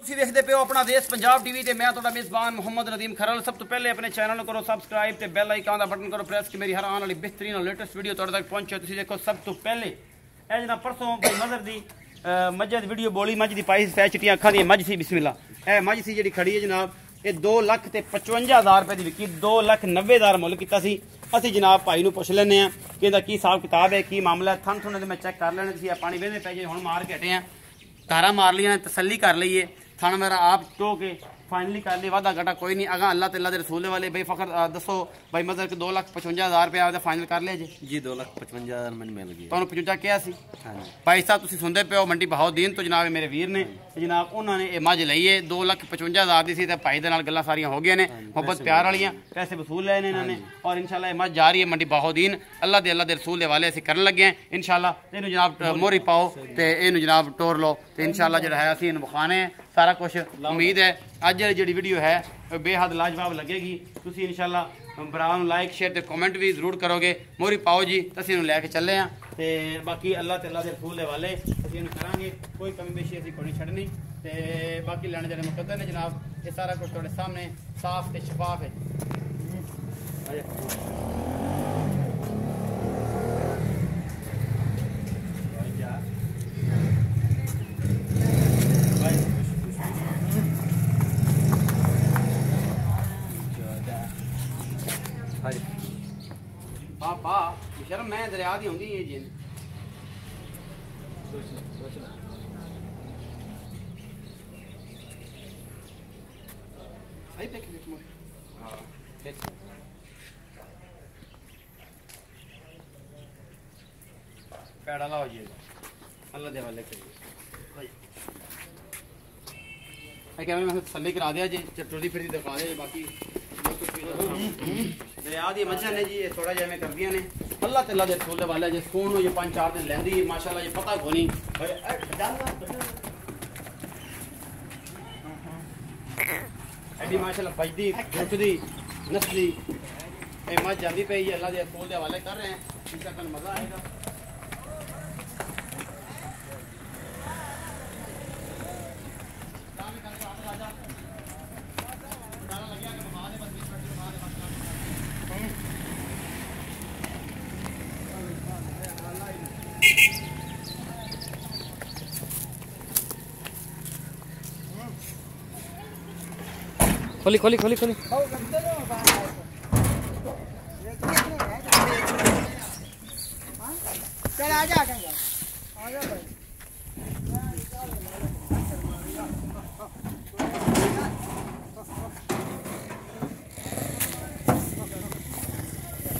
ਤੁਸੀਂ ਵੇਖਦੇ ਪਿਓ ਆਪਣਾ ਦੇਸ਼ ਪੰਜਾਬ ਟੀਵੀ ਤੇ ਮੈਂ ਤੁਹਾਡਾ ਮੇਜ਼ਬਾਨ ਮੁਹੰਮਦ ਨਦੀਮ ਖਰਲ। ਸਭ ਤੋਂ ਪਹਿਲੇ ਆਪਣੇ ਚੈਨਲ ਨੂੰ ਕਰੋ ਸਬਸਕ੍ਰਾਈਬ ਤੇ ਬੈਲ ਆਈਕਨ ਦਾ ਬਟਨ ਕਰੋ ਪ੍ਰੈਸ ਕਿ ਮੇਰੀ ਹਰ ਆਉਣ ਵਾਲੀ ਬਿਹਤਰੀਨ ਲੇਟੈਸਟ ਵੀਡੀਓ ਤੁਹਾਡੇ ਤੱਕ ਪਹੁੰਚੇ। ਤੁਸੀਂ ਦੇਖੋ ਸਭ ਤੋਂ ਪਹਿਲੇ ਇਹ ਜਨਾ ਪਰਸੋਂ ਭਾਈ ਮਜ਼ਰ ਦੀ ਮੱਝ ਦੀ ਵੀਡੀਓ ਬੋਲੀ ਮੱਝ ਦੀ ਪਾਈ ਸੀ ਚਿੱਟੀਆਂ ਅੱਖਾਂ ਦੀ ਮੱਝ ਸੀ। ਬਿਸमिल्लाह ਇਹ ਮੱਝ ਸੀ ਜਿਹੜੀ ਖੜੀ ਹੈ ਜਨਾਬ, ਇਹ 2,55,000 रुपए ਦੀ ਵਿਕੀ, 2,90,000 ਮੁੱਲ ਕੀਤਾ ਸੀ। ਅਸੀਂ ਜਨਾਬ ਭਾਈ ਨੂੰ ਪੁੱਛ ਲੈਂਦੇ ਆ ਕਿ ਇਹਦਾ ਕੀ ਹਿਸਾਬ ਕਿਤਾਬ ਹੈ, ਕੀ ਮਾਮਲਾ ਹੈ। ਥਣ ਥੁਣੇ ਤੇ ਮੈਂ ਚੈੱਕ ਕਰ ਲੈਣੇ ਸੀ। ਪਾਣੀ ਵੇਂਦੇ ਪੈ ਜੇ ਹੁਣ ਮਾਰ ਕੇ ਹਟੇ ਆ, धारा मार लिया, तसल्ली कर लीए। थाना मेरा आप टो के फाइनली कर लिया, वादा घटा कोई नहीं। अगर अल्लाह तल्ला दे रसूल वाले भाई फखर दसो भाई मजर के 2,55,000 रुपया फाइनल कर लिया जी। 2,55,000 मैंने मिल गया। तो 55 क्या सी भाई साहब तुम सुनते पे हो मंडी बहाउद्दीन तो जनाब मेरे वीर ने जनाब उन्होंने ये मझ ली है 2,55,000 की सी। भाई के नाल गल्लां सारियां हो गई ने, मुहब्बत प्यार वालियां, पैसे वसूल ले इन्होंने और इंशाल्लाह ये मझ जा रही है मंडी बहाउद्दीन। अल्लाह दे रसूल के वाले असीं करन लगे हैं इंशाल्लाह। इनू जनाब मोहरी पाओ तो इनू जनाब टोर लो तो इंशाल्लाह जो है असीं इनू विखाने सारा कुछ। उम्मीद है अज जी वीडियो है बेहद लाजवाब लगेगी। तुसी इंशाल्लाह भरावां नूं लाइक शेयर ते कमेंट भी जरूर करोगे। मोहरी पाओ जी तो असीं इनू लैके चले हैं ते बाकी अल्लाह ते अल्लाह दे रसूल दे वाले असीं इनू करांगे, कोई कमी पेशी असीं कोई नहीं छड्डनी। ते बाकी लैने देने मुकद्दर ने जनाब, ये सारा कुछ तुहाडे सामने साफ ते शफाफ है। पापा शर्म मैं दरिया दी होंगी ये जी आई देख हां पैड़ा लाओ जी, अल्लाह दे वाले करिए भाई। मैं मैं तसल्ली करा दिया जी, चटोरी फिर दिखा दे। बाकी दरिया दी मझां ने जी थोड़ा जिहा मैं कर दिया ने अल्लाह तआला दे रसूल वाले जे सोन ये 5-4 दिन लैंदी माशाल्लाह ये पता को नहीं एडी माशाल्लाह बजदी उठदी नसदी ए मझ जांदी पई है। अल्लाह दे रसूल दे वाले कर रहे हैं, इंशाअल्लाह मजा आएगा। खोली खोली खोली खोली चल आजा भाई।